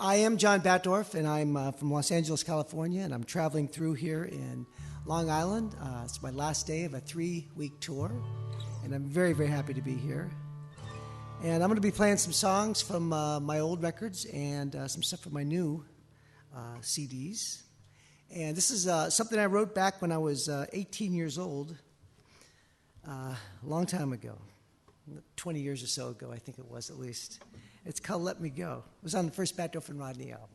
I am John Batdorf, and I'm from Los Angeles, California, and I'm traveling through here in Long Island. It's my last day of a 3-week tour, and I'm very, very happy to be here. And I'm going to be playing some songs from my old records and some stuff from my new CDs. And this is something I wrote back when I was 18 years old, a long time ago, 20 years or so ago, I think it was at least. It's called Let Me Go. It was on the first Batdorf and Rodney album.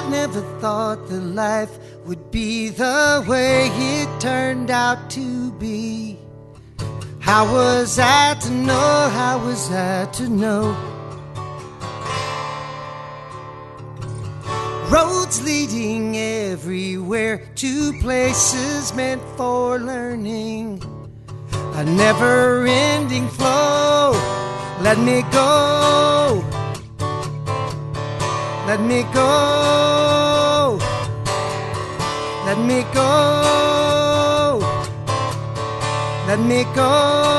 Never thought that life would be the way it turned out to be. How was I to know? How was I to know? Roads leading everywhere to places meant for learning. A never-ending flow. Let me go. Let me go. Let me go. Let me go.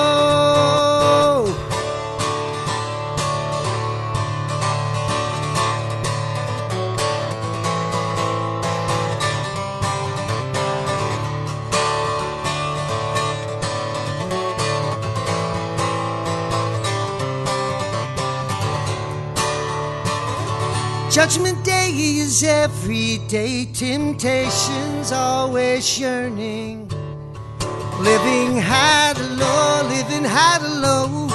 Judgment Day is every day, temptations always yearning. Living high to low, living high to low.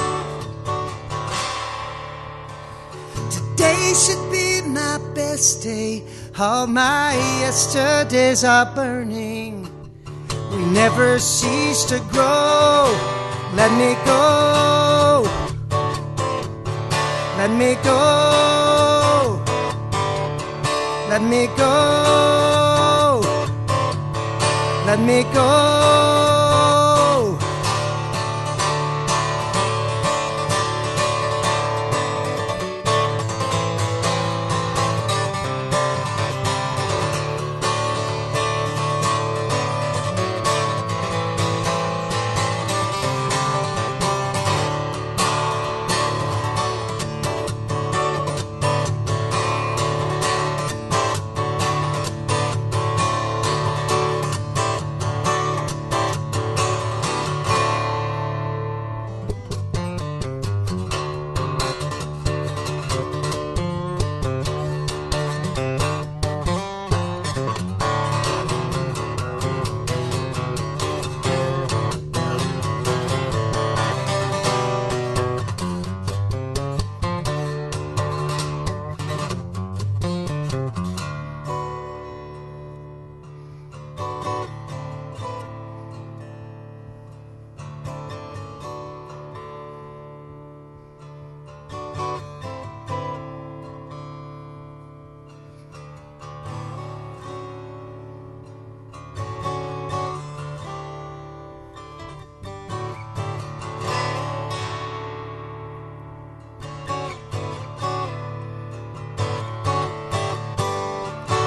Today should be my best day, all my yesterdays are burning. We never cease to grow. Let me go. Let me go. Let me go. Let me go.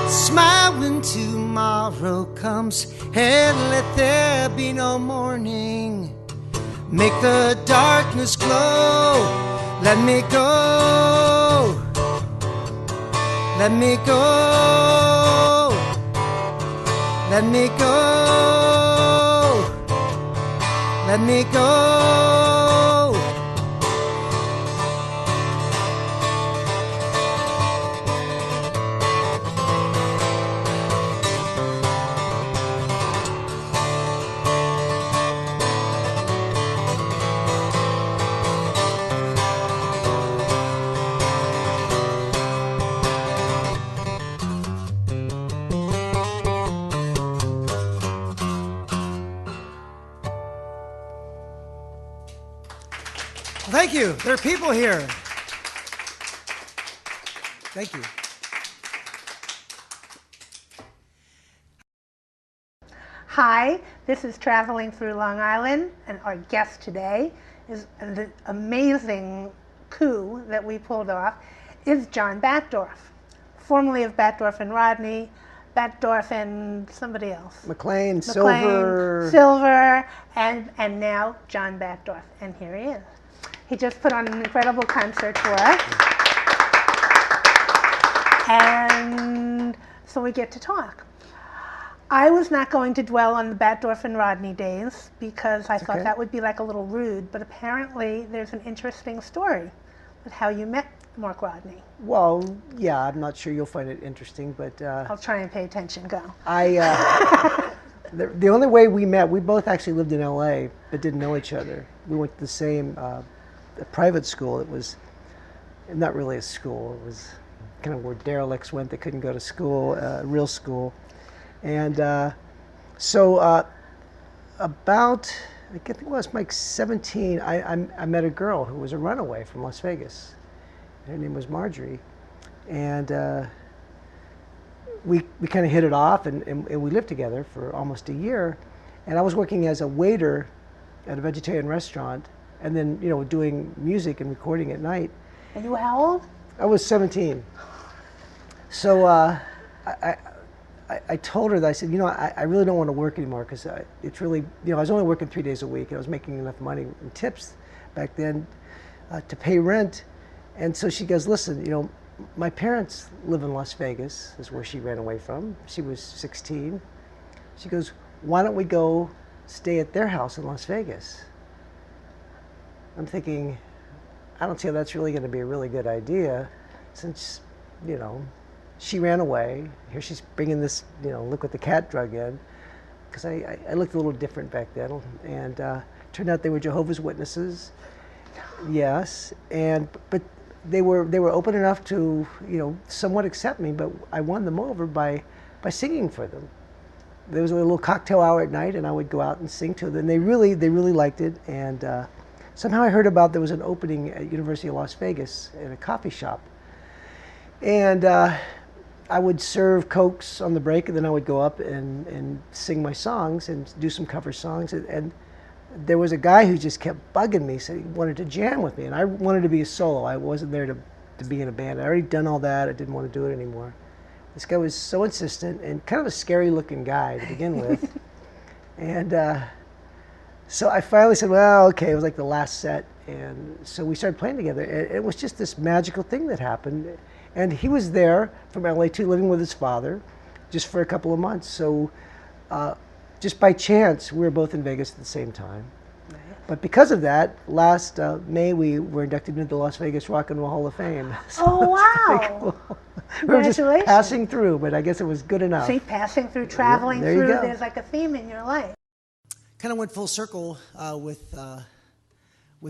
Smile when tomorrow comes, and let there be no morning. Make the darkness glow. Let me go. Let me go. Let me go. let me go. Thank you. There are people here. Thank you. Hi, this is Traveling Through Long Island, and our guest today is the amazing coup that we pulled off is John Batdorf, formerly of Batdorf and Rodney, Batdorf and somebody else. McLean, Silver. And now John Batdorf, and here he is. He just put on an incredible concert for us. And so we get to talk. I was not going to dwell on the Batdorf and Rodney days because I thought that would be like a little rude, but apparently there's an interesting story with how you met Mark Rodney. Well, yeah, I'm not sure you'll find it interesting, but... I'll try and pay attention. Go. The only way we met, we both actually lived in L.A., but didn't know each other. We went to the same private school. It was not really a school. It was kind of where derelicts went that couldn't go to school, real school. And so about, I think it was like 17, I met a girl who was a runaway from Las Vegas. Her name was Marjorie. And we kind of hit it off, and we lived together for almost a year. And I was working as a waiter at a vegetarian restaurant, and then, you know, doing music and recording at night. And you were how old? I was 17. So I told her that, I said, you know, I really don't want to work anymore because it's really, you know, I was only working 3 days a week, and I was making enough money in tips back then to pay rent. And so she goes, listen, you know, my parents live in Las Vegas, is where she ran away from. She was 16. She goes, why don't we go stay at their house in Las Vegas? I'm thinking, I don't see how that's really going to be a really good idea since, you know, she ran away. Here she's bringing this, you know, look what the cat drug in. Because I looked a little different back then. And turned out they were Jehovah's Witnesses. Yes. But they were open enough to, you know, somewhat accept me. But I won them over by singing for them. There was a little cocktail hour at night, and I would go out and sing to them. And they really liked it. And somehow I heard about there was an opening at University of Las Vegas in a coffee shop. And I would serve Cokes on the break, and then I would go up and sing my songs and do some cover songs. And there was a guy who just kept bugging me, said he wanted to jam with me. And I wanted to be a solo. I wasn't there to be in a band. I'd already done all that. I didn't want to do it anymore. This guy was so insistent and kind of a scary-looking guy to begin with. And so I finally said, well, okay, it was like the last set. And so we started playing together. And it was just this magical thing that happened. And he was there from LA too, living with his father, just for a couple of months. So just by chance, we were both in Vegas at the same time. Nice. But because of that, last May, we were inducted into the Las Vegas Rock and Roll Hall of Fame. So oh, wow. Cool. We were just passing through, but I guess it was good enough. See, passing through, traveling through, there's like a theme in your life. Kind of went full circle with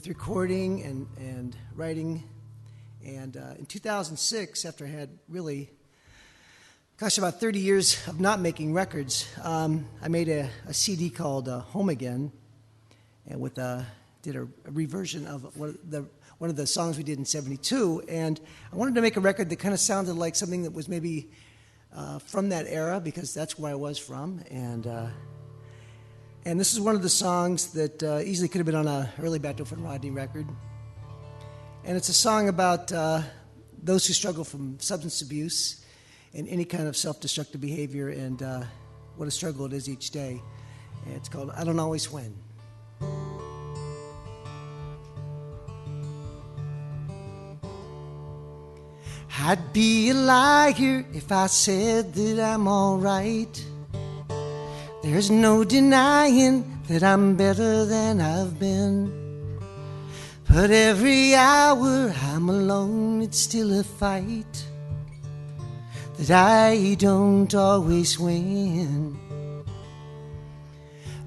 recording and writing. And in 2006, after I had really, about 30 years of not making records, I made a CD called Home Again, and did a reversion of one of the songs we did in '72. And I wanted to make a record that kind of sounded like something that was maybe from that era, because that's where I was from. And this is one of the songs that easily could have been on an early Batdorf and Rodney record. And it's a song about those who struggle from substance abuse and any kind of self-destructive behavior, and what a struggle it is each day. And it's called I Don't Always Win. I'd be a liar if I said that I'm all right. There's no denying that I'm better than I've been. But every hour I'm alone, it's still a fight that I don't always win.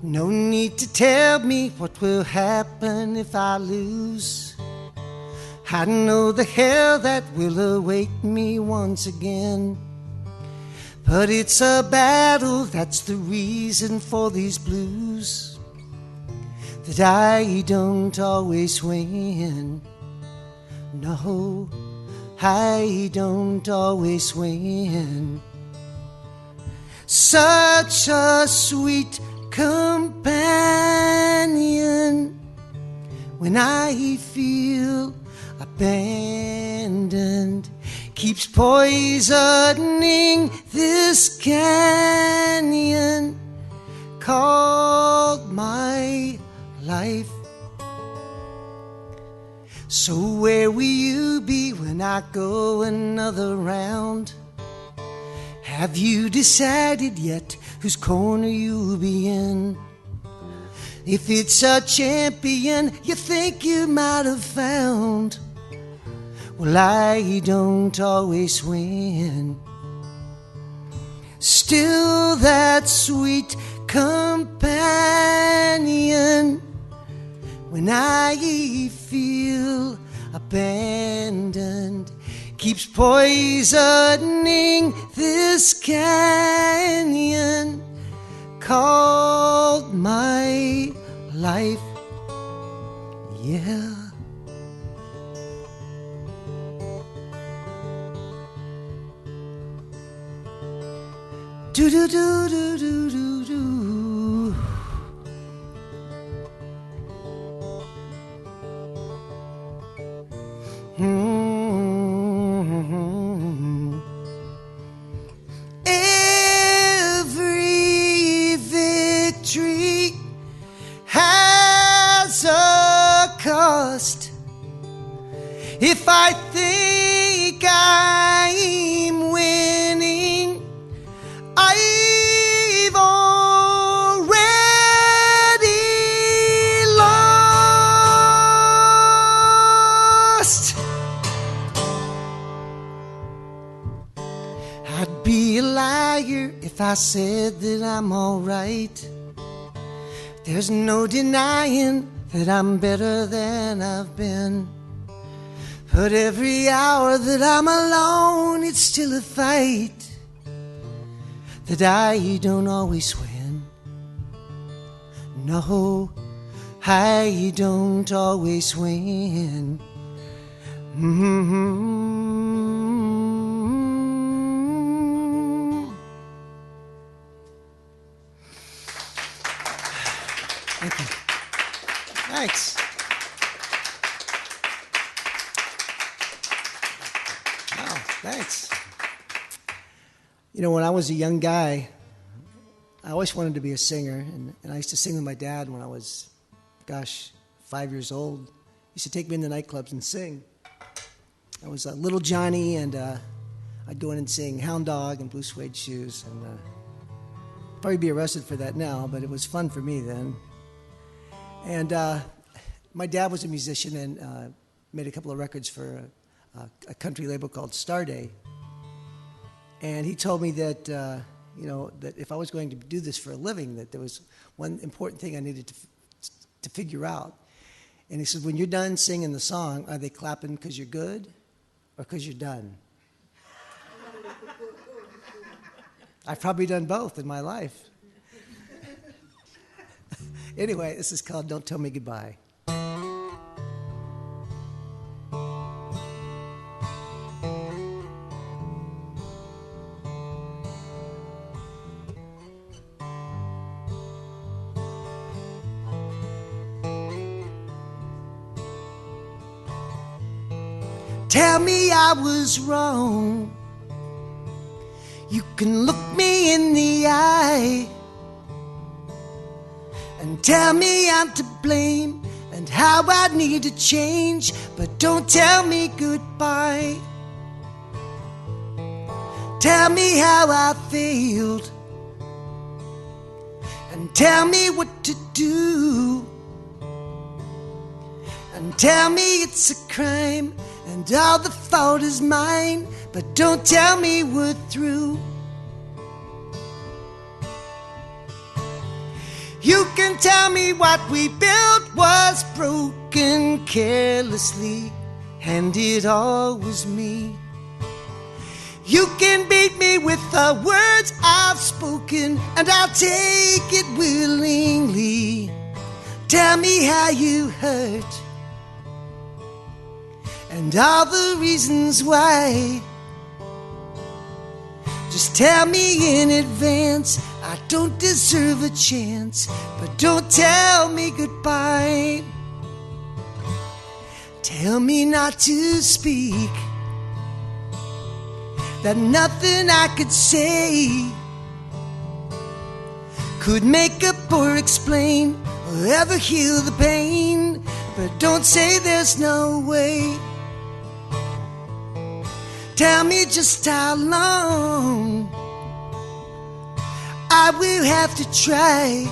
No need to tell me what will happen if I lose. I know the hell that will await me once again. But it's a battle, that's the reason for these blues, that I don't always win. No, I don't always win. Such a sweet companion when I feel abandoned, keeps poisoning this canyon called my life. So where will you be when I go another round? Have you decided yet whose corner you'll be in? If it's a champion you think you might have found, well, I don't always win. Still that sweet companion when I feel abandoned, keeps poisoning this canyon called my life. Yeah. Do do do do do do do. Every victory has a cost. If I think I'm winning, I've already lost. I'd be a liar if I said that I'm all right. There's no denying that I'm better than I've been. But every hour that I'm alone, it's still a fight that I don't always win. No, I don't always win. Thank you. Thanks. Wow, thanks. You know, when I was a young guy, I always wanted to be a singer, and I used to sing with my dad when I was, 5 years old. He used to take me into nightclubs and sing. I was little Johnny, and I'd go in and sing Hound Dog and Blue Suede Shoes, and probably be arrested for that now, but it was fun for me then. And my dad was a musician and made a couple of records for a country label called Starday. And he told me that, that if I was going to do this for a living, that there was one important thing I needed to figure out. And he said, when you're done singing the song, are they clapping because you're good or because you're done? I've probably done both in my life. Anyway, this is called Don't Tell Me Goodbye. Tell me I was wrong. You can look me in the eye and tell me I'm to blame and how I need to change, but don't tell me goodbye. Tell me how I failed and tell me what to do, and tell me it's a crime and all the fault is mine, but don't tell me we're through. You can tell me what we built was broken carelessly, and it all was me. You can beat me with the words I've spoken, and I'll take it willingly. Tell me how you hurt, and all the reasons why. Just tell me in advance, I don't deserve a chance, but don't tell me goodbye. Tell me not to speak, that nothing I could say could make up or explain or ever heal the pain, but don't say there's no way. Tell me just how long I will have to try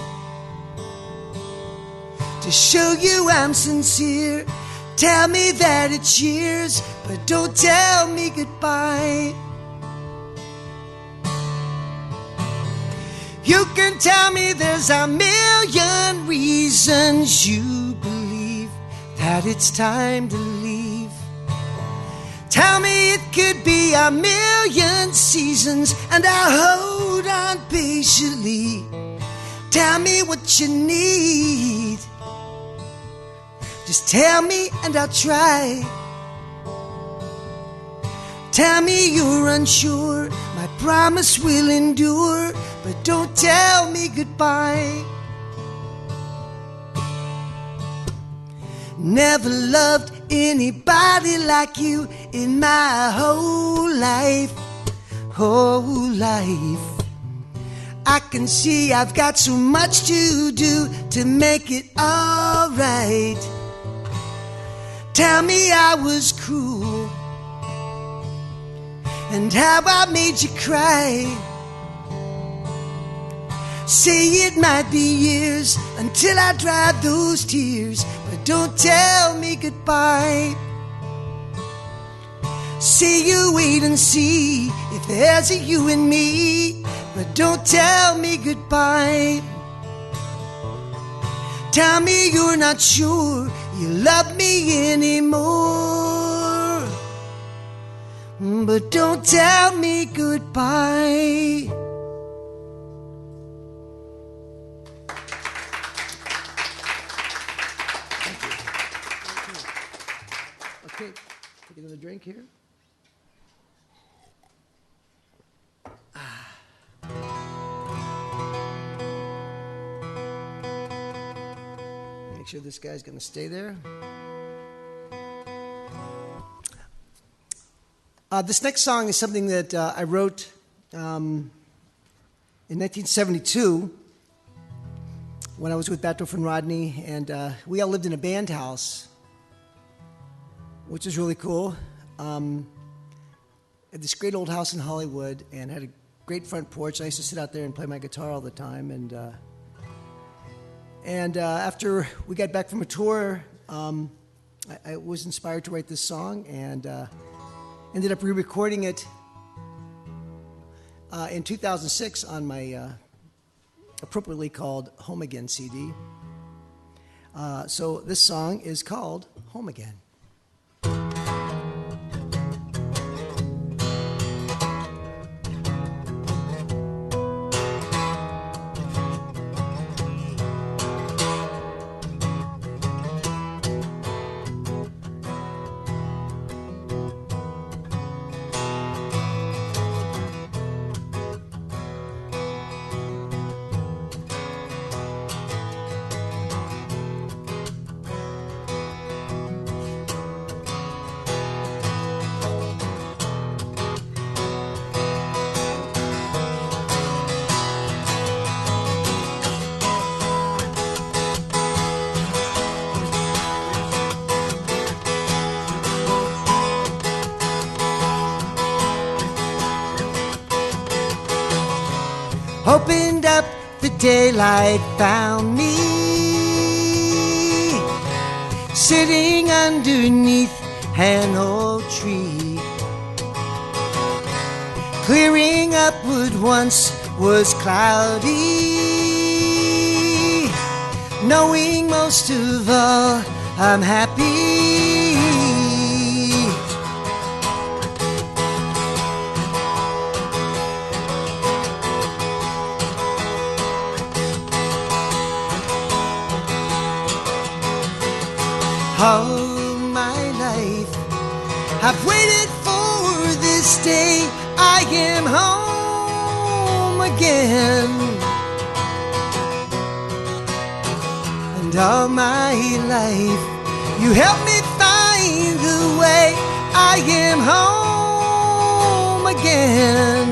to show you I'm sincere. Tell me that it's years, but don't tell me goodbye. You can tell me there's a million reasons you believe that it's time to leave. Tell me it could be a million seasons, and I'll hold on patiently. Tell me what you need. Just tell me and I'll try. Tell me you're unsure, my promise will endure, but don't tell me goodbye. Never loved anybody like you in my whole life, whole life. I can see I've got so much to do to make it all right. Tell me I was cruel and how I made you cry. Say it might be years until I dry those tears, but don't tell me goodbye. Say you wait and see if there's a you and me, but don't tell me goodbye. Tell me you're not sure you love me anymore, but don't tell me goodbye. Okay, take another drink here. Make sure this guy's going to stay there. This next song is something that I wrote in 1972 when I was with Batdorf and Rodney, and we all lived in a band house, which was really cool. Had this great old house in Hollywood and had a great front porch. I used to sit out there and play my guitar all the time. And after we got back from a tour, I was inspired to write this song and ended up re-recording it in 2006 on my appropriately called Home Again CD. So this song is called Home Again. Opened up the daylight found me sitting underneath an old tree. Clearing up what once was cloudy, knowing most of all I'm happy. All my life I've waited for this day. I am home again. And all my life you helped me find the way. I am home again.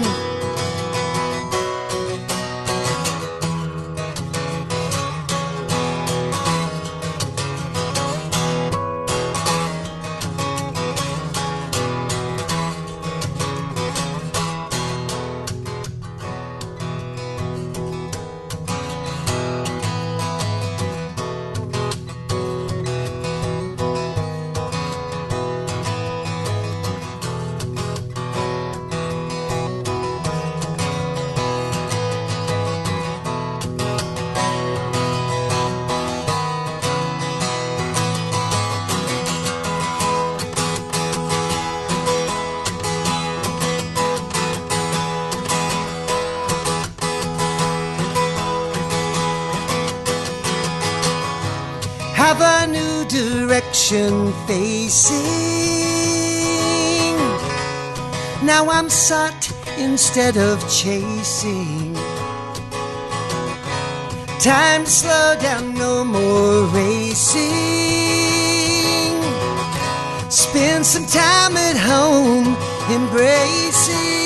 Have a new direction facing. Now I'm sought instead of chasing. Time to slow down, no more racing. Spend some time at home embracing.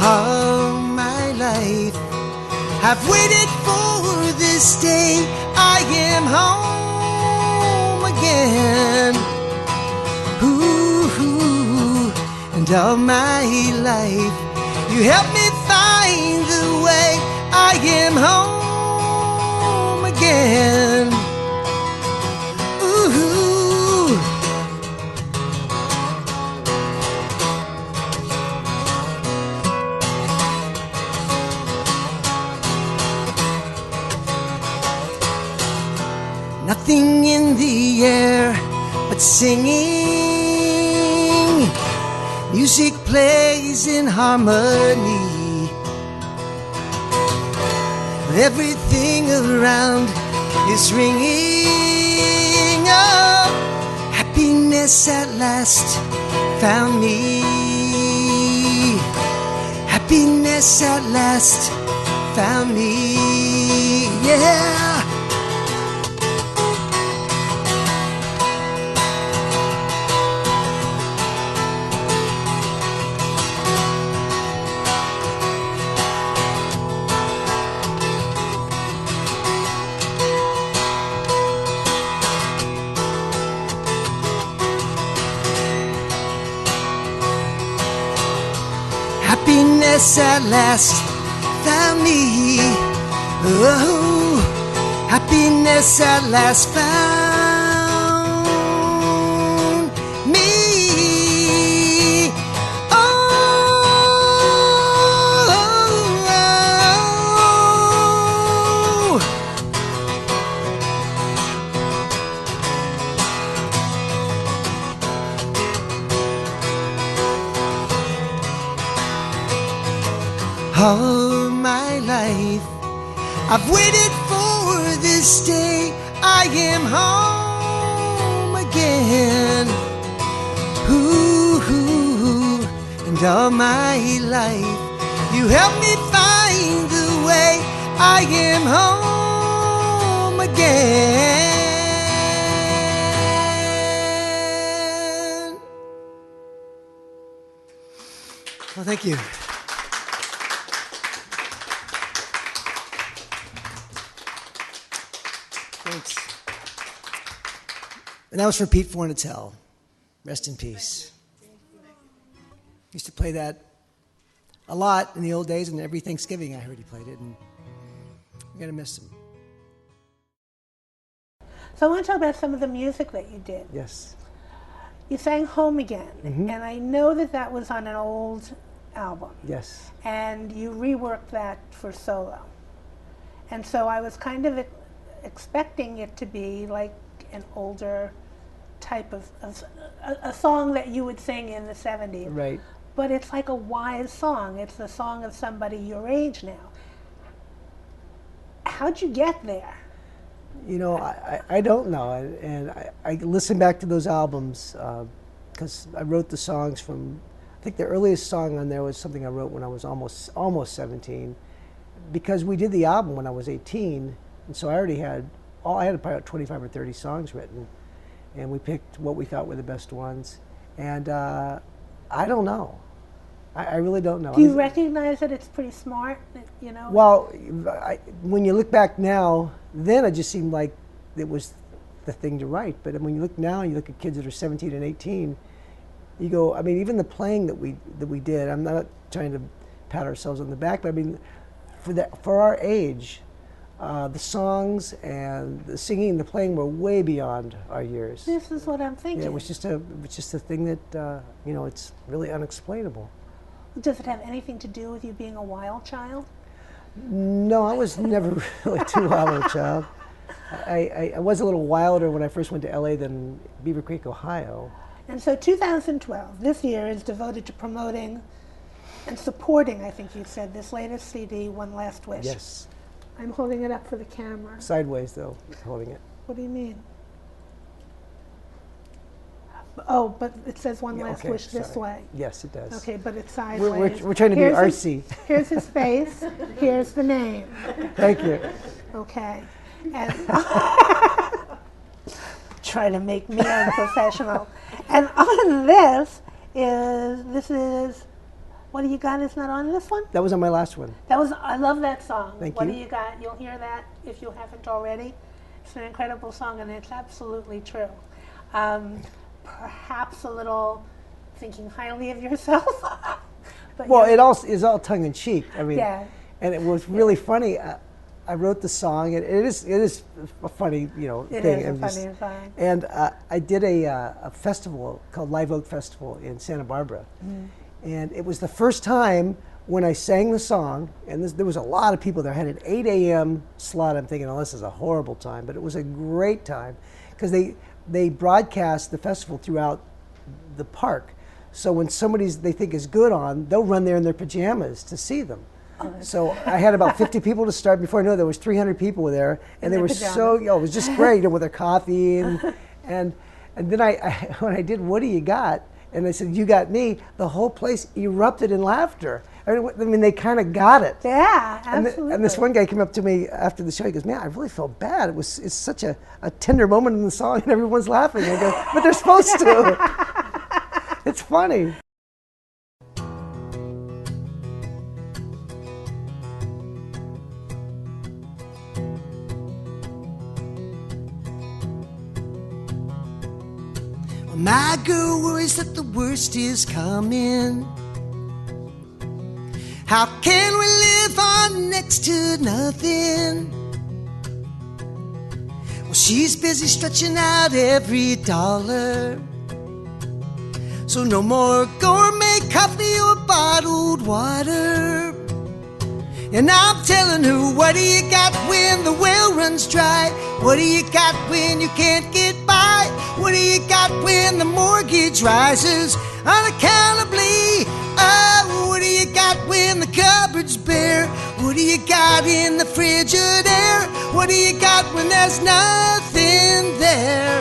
All my life I've waited for this day. I am home again. Ooh, and all my life you helped me find the way. I am home again. Ooh. Nothing in the air but singing. Music plays in harmony. Everything around is ringing. Oh, happiness at last found me. Happiness at last found me. Yeah. Happiness at last found me. Oh, happiness at last found me. Oh, all my life I've waited for this day. I am home again. Ooh, and all my life you helped me find the way. I am home again. Well, thank you. Thanks. And that was for Pete Fornatel. Rest in peace. Used to play that a lot in the old days, and every Thanksgiving I heard he played it, and I'm going to miss him. So I want to talk about some of the music that you did. Yes. You sang Home Again, Mm-hmm. and I know that that was on an old album. Yes. And you reworked that for solo. And so I was kind of expecting it to be like an older type of a song that you would sing in the 70s. Right. But it's like a wise song. It's the song of somebody your age now. How'd you get there? You know, I don't know. And I listen back to those albums because I wrote the songs from, I think the earliest song on there was something I wrote when I was almost 17. Because we did the album when I was 18, and so I already had, I had about 25 or 30 songs written. And we picked what we thought were the best ones. And I don't know. I really don't know. Do you recognize that it's pretty smart, you know? Well, when you look back now, then it just seemed like it was the thing to write. But when you look now, you look at kids that are 17 and 18, you go, I mean, even the playing that we did, I'm not trying to pat ourselves on the back, but I mean, for our age, the songs and the singing and the playing were way beyond our years. This is what I'm thinking. Yeah, it was just a thing that, you know, it's really unexplainable. Does it have anything to do with you being a wild child? No, I was never really too wild a child. I was a little wilder when I first went to LA than Beaver Creek, Ohio. And so 2012, this year, is devoted to promoting and supporting, I think you said, this latest CD, One Last Wish. Yes. I'm holding it up for the camera. Sideways, though, holding it. What do you mean? Oh, but it says One Last okay, Wish this way. Yes, it does. Okay, but it's sideways. We're trying to be artsy. Here's his face. Here's the name. Thank you. Okay. And try to make me unprofessional. And on this is, what do you got is not on this one? That was on my last one. I love that song. Thank What you. do you got? You'll hear that if you haven't already. It's an incredible song, and it's absolutely true. Perhaps a little thinking highly of yourself. But Well, it all is all tongue in cheek. I mean, yeah. And it was really funny. I wrote the song, and it is a funny, you know, It thing. is a funny song. And I did a festival called Live Oak Festival in Santa Barbara, and it was the first time when I sang the song, and there was a lot of people there. I had an 8 a.m. slot. I'm thinking, oh, this is a horrible time, but it was a great time because they broadcast the festival throughout the park. So when they think is good on, they'll run there in their pajamas to see them. So I had about 50 people to start. Before I knew it, there was 300 people there, and they were so, it was just great, with their coffee and then when I did What Do You Got, and they said, You Got Me, the whole place erupted in laughter. I mean they kind of got it. Yeah, absolutely. And this one guy came up to me after the show. He goes, "Man, I really felt bad. It's such a tender moment in the song, and everyone's laughing." I go, "But they're supposed to." It's funny. My girl worries that the worst is coming. How can we live on next to nothing? Well, she's busy stretching out every dollar. So no more gourmet coffee or bottled water. And I'm telling her, what do you got when the well runs dry? What do you got when you can't get by? What do you got when the mortgage rises unaccountably? Oh, what do you got when the cupboard's bare? What do you got in the Frigidaire? What do you got when there's nothing there?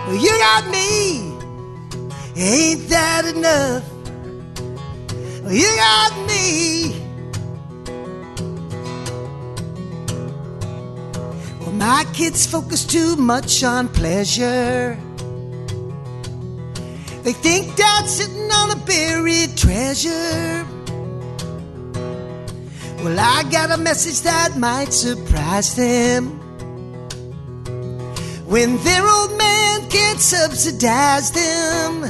Well, you got me. Ain't that enough? Well, you got me. Well, my kids focus too much on pleasure. They think Dad's sitting on a buried treasure. Well, I got a message that might surprise them. when their old man can't subsidize them.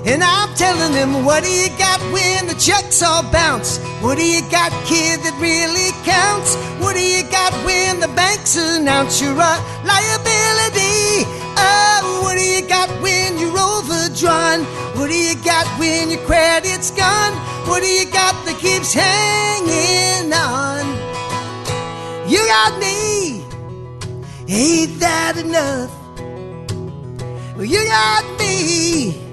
And I'm telling them, what do you got when the checks all bounce? What do you got, kid, that really counts? What do you got when the banks announce you're a liability? Oh, what do you got when you're overdrawn? What do you got when your credit's gone? What do you got that keeps hanging on? You got me, ain't that enough? Well, you got me.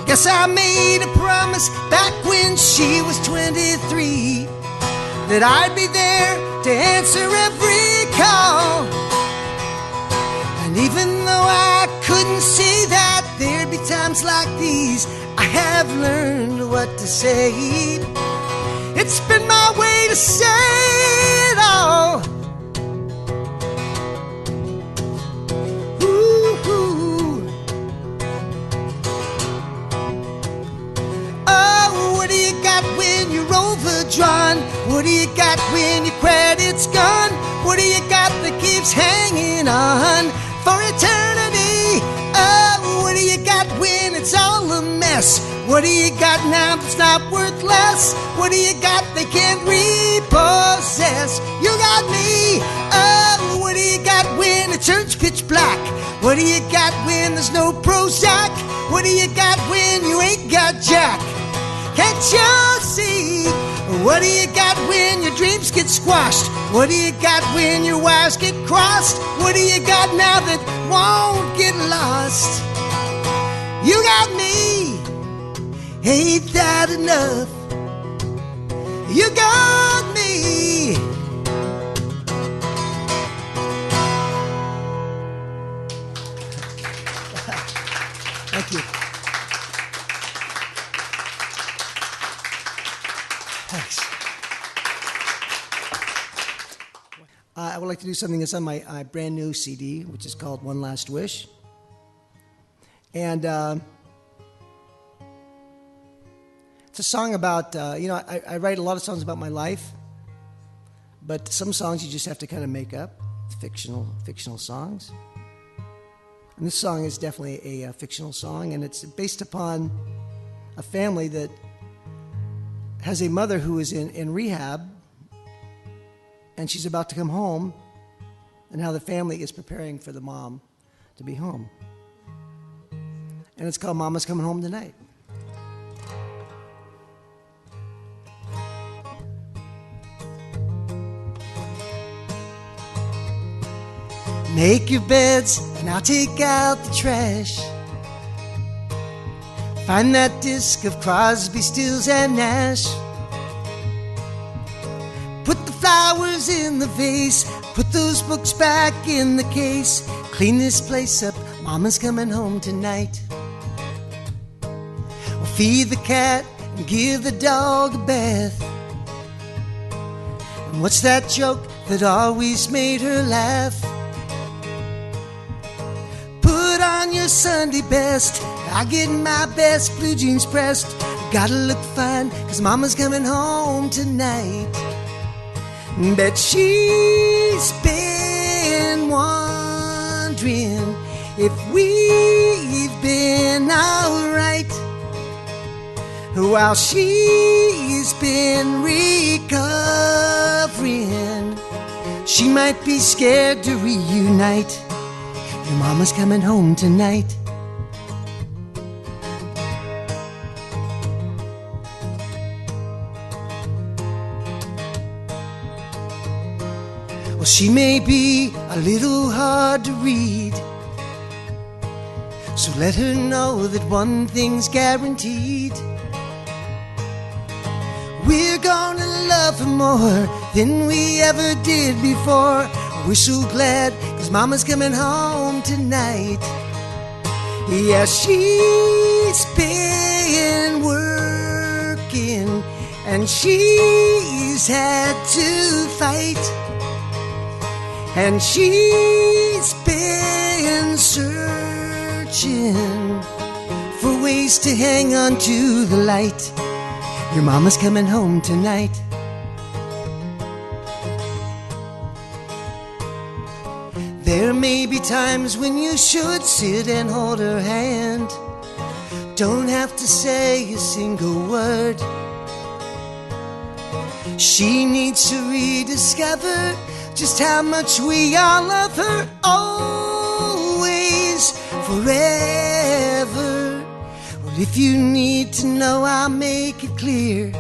Guess I made a promise back when she was 23 that I'd be there to answer every call. And even though I couldn't see that there'd be times like these, I have learned what to say. It's been my way to say it all. Ooh. Oh, what do you got when you're overdrawn? What do you got when your credit's gone? What do you got that keeps hanging on for eternity? Oh, what do you got when it's all a mess? What do you got now that's not worth less? What do you got they can't repossess? You got me. Oh, what do you got when it turns pitch black? What do you got when there's no Prozac? What do you got when you ain't got jack? Can't you see? What do you got when your dreams get squashed? What do you got when your wires get crossed? What do you got now that won't get lost? You got me, ain't that enough? You got me. Thank you. Thanks. I would like to do something that's on my brand new CD, which is called One Last Wish. And it's a song about, I write a lot of songs about my life, but some songs you just have to kind of make up, fictional songs. And this song is definitely a fictional song, and it's based upon a family that has a mother who is in rehab, and she's about to come home, and how the family is preparing for the mom to be home. And it's called Mama's Coming Home Tonight. Make your beds and I'll take out the trash. Find that disc of Crosby, Stills and Nash. Put the flowers in the vase. Put those books back in the case. Clean this place up, Mama's coming home tonight. We'll feed the cat and give the dog a bath. And what's that joke that always made her laugh? Put on your Sunday best. I get my best blue jeans pressed. Gotta look fine, 'cause Mama's coming home tonight. Bet she's been wondering if we've been alright while she's been recovering. She might be scared to reunite. Your Mama's coming home tonight. Well, she may be a little hard to read, so let her know that one thing's guaranteed. We're gonna love her more than we ever did before. We're so glad, 'cause Mama's coming home tonight. Yeah, she's been working and she's had to fight. And she's been searching for ways to hang on to the light. Your Mama's coming home tonight. There may be times when you should sit and hold her hand. Don't have to say a single word. She needs to rediscover just how much we all love her. Always, forever. Well, if you need to know, I'll make it clear.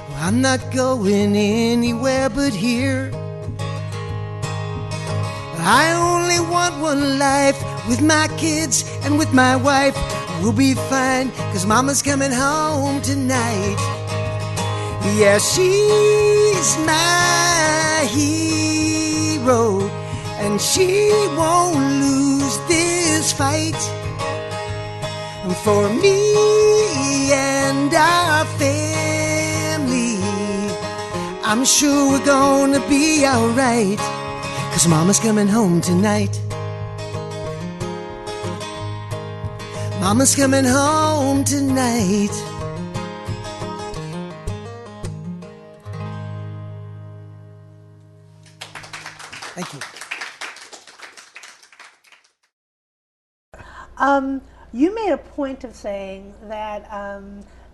Well, I'm not going anywhere but here. I only want one life with my kids and with my wife. We'll be fine, 'cause Mama's coming home tonight. Yeah, she's my hero, and she won't lose this fight. And for me and our family, I'm sure we're gonna be alright, 'cause Mama's coming home tonight. Mama's coming home tonight. Thank you. You made a point of saying that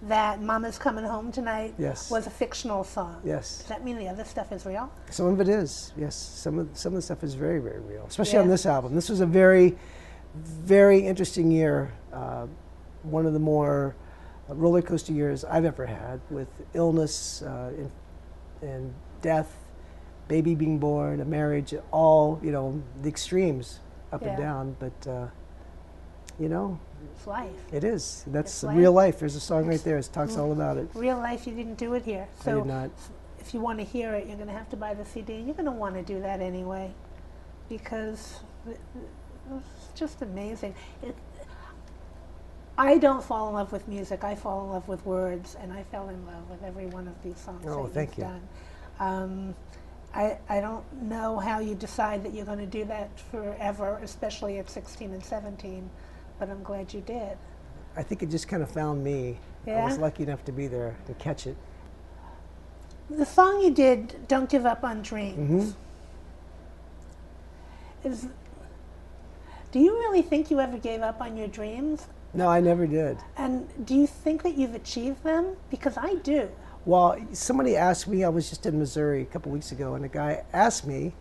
that Mama's Coming Home Tonight Yes. was a fictional song. Yes. Does that mean the other stuff is real? Some of it is, yes. Some of the stuff is very, very real, especially Yeah. on this album. This was a very, very interesting year. One of the more roller coaster years I've ever had, with illness and death, baby being born, a marriage, all, you know, the extremes up and Yeah. down. But, you know, It's life. it is. That's It's life. real life. There's a song right there. It talks all about it. Real life, you didn't do it here. I So did not. if you want to hear it, you're going to have to buy the CD. You're going to want to do that anyway, because it's just amazing. I don't fall in love with music. I fall in love with words, and I fell in love with every one of these songs Oh, that thank you've you. done. I don't know how you decide that you're going to do that forever, especially at 16 and 17, but I'm glad you did. I think it just kind of found me. I was Yeah? lucky enough to be there and catch it. The song you did, Don't Give Up on Dreams, do you really think you ever gave up on your dreams? No, I never did. And do you think that you've achieved them? Because I do. Well, somebody asked me, I was just in Missouri a couple weeks ago, and a guy asked me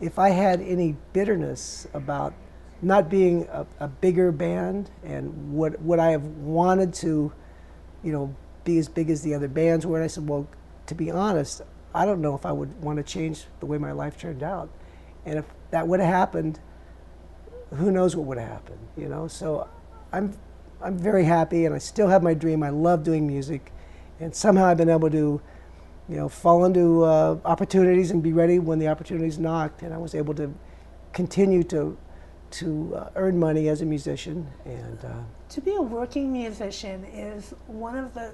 if I had any bitterness about not being a bigger band, and would I have wanted to, you know, be as big as the other bands were. And I said, well, to be honest, I don't know if I would want to change the way my life turned out. And if that would have happened, who knows what would have happened, you know? So I'm very happy, and I still have my dream. I love doing music, and somehow I've been able to, you know, fall into opportunities and be ready when the opportunities knocked. And I was able to continue to earn money as a musician. And To be a working musician is one of the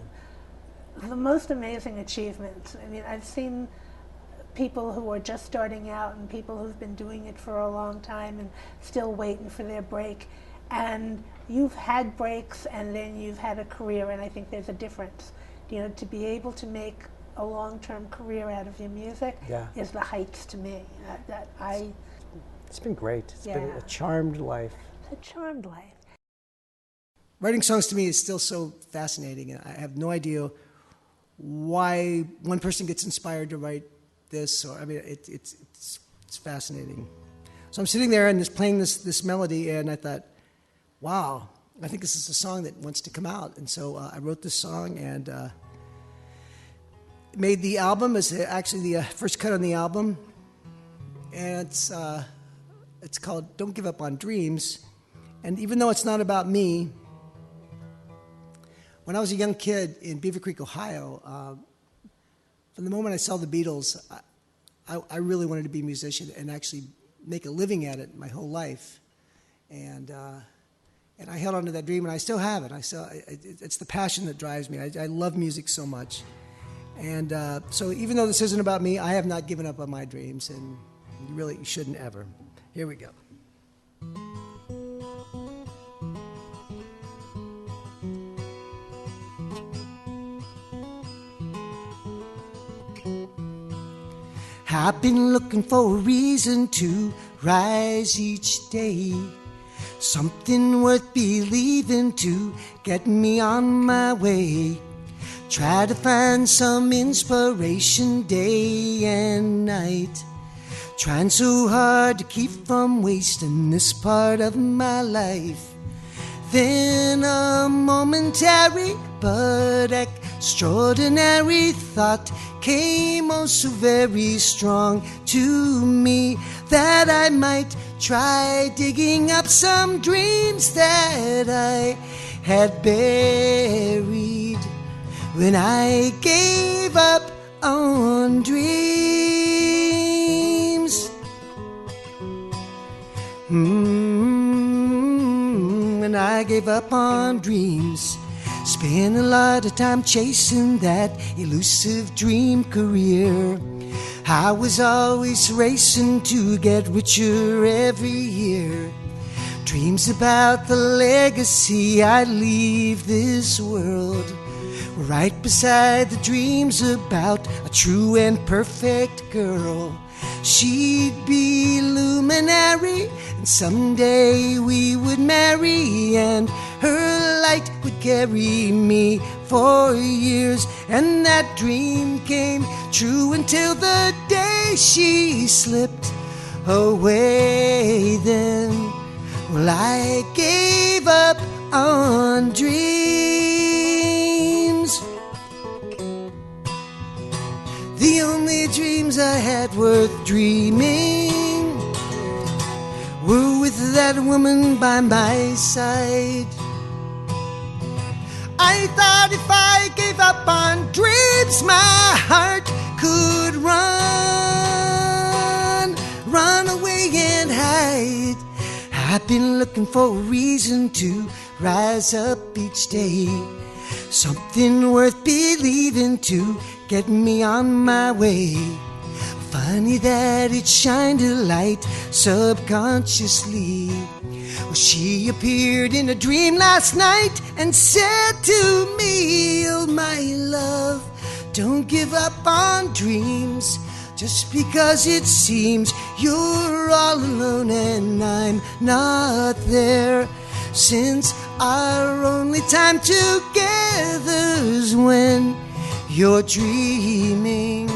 most amazing achievements. I mean, I've seen people who are just starting out and people who've been doing it for a long time and still waiting for their break. And you've had breaks, and then you've had a career, and I think there's a difference. You know, to be able to make a long-term career out of your music Yeah. is the heights to me. it's been great. It's been Yeah. a charmed life. It's a charmed life. Writing songs to me is still so fascinating, and I have no idea why one person gets inspired to write this. Or I mean, it's fascinating. So I'm sitting there and just playing this melody, and I thought, wow, I think this is a song that wants to come out. And so I wrote this song and made the album. It's actually the first cut on the album, and it's called "Don't Give Up on Dreams." And even though it's not about me, when I was a young kid in Beaver Creek, Ohio, from the moment I saw the Beatles, I really wanted to be a musician and actually make a living at it my whole life. And I held on to that dream, and I still have it. It's the passion that drives me. I love music so much. And so even though this isn't about me, I have not given up on my dreams, and you shouldn't ever. Here we go. I've been looking for a reason to rise each day. Something worth believing to get me on my way. Try to find some inspiration day and night. Trying so hard to keep from wasting this part of my life. Then a momentary but extraordinary thought came oh so very strong to me, that I might try digging up some dreams that I had buried when I gave up on dreams. When I gave up on dreams. Spent a lot of time chasing that elusive dream career. I was always racing to get richer every year. Dreams about the legacy I'd leave this world were right beside the dreams about a true and perfect girl. She'd be luminary, and someday we would marry, and her light would carry me for years. And that dream came true until the day she slipped away. Then, well, I gave up on dreams. The only dreams I had worth dreaming were with that woman by my side. I thought if I gave up on dreams, my heart could run away and hide. I've been looking for a reason to rise up each day. Something worth believing to get me on my way. Funny that it shined a light subconsciously. Well, she appeared in a dream last night and said to me, oh my love, don't give up on dreams. Just because it seems you're all alone and I'm not there. Since our only time together's when you're dreaming.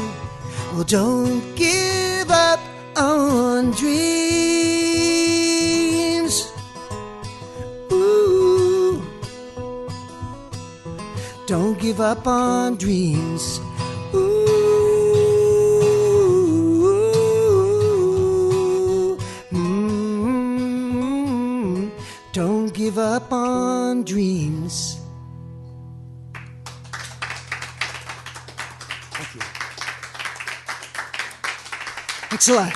Well, don't give up on dreams. Ooh. Don't give up on dreams. Ooh. Don't give up on dreams. Thank you. Thanks a lot.